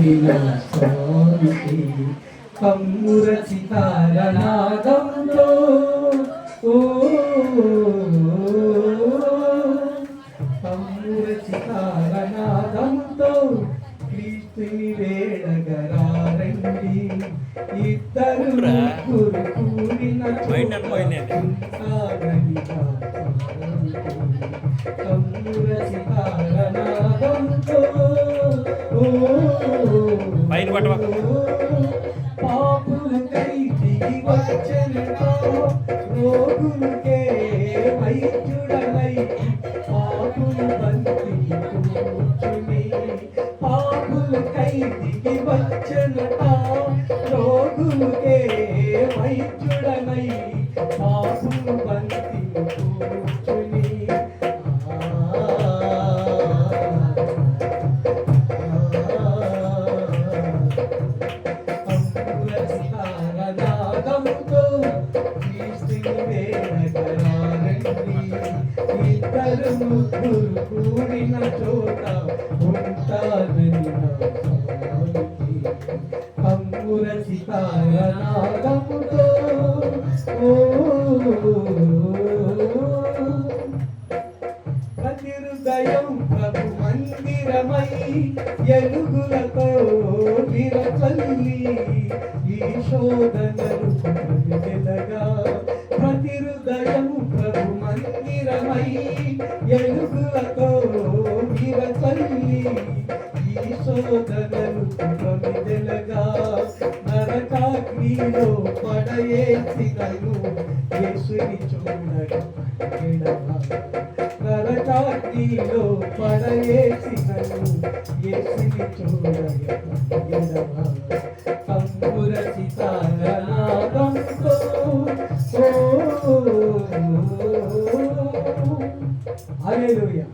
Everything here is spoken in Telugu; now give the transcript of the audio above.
స్వామికి కమ్ముర సితార నాదంతో కమ్ముర సితార నాదంతో క్రీస్తుని వేడగరారండి ఇద్దరు ముగ్గురు కూడిన కమ్ముర సితార నాదంతో పాపులకై దిగి వచ్చెనో రోగులకే వైద్యుడనై పాపులు బంతి కూర్చుని పాపులకై దిగి వచ్చెనట రోగులకే వైద్యుడనై పాపులు బంతి కూర్చుని ఇద్దరు ముగ్గురు కూడిన చోట ఉంటానని కమ్ముర సితార నాదముతో ప్రతి హృదయం ప్రభు మందిరమై ఎలుగులతో విరచల్లి ఈ శోధనలు వెలగా ప్రతి హృదయం ప్రభు మందిరమై ఎలుగులతో విరచల్లి ఈ శోధనలు వెలగా నరకాగ్నిలో పడయేసినను యేసుని చూడగా నరకాగ్నిలో పడయేసినను యేసుని చూడగా కమ్ముర సితార నాదంతో హల్లెలూయా.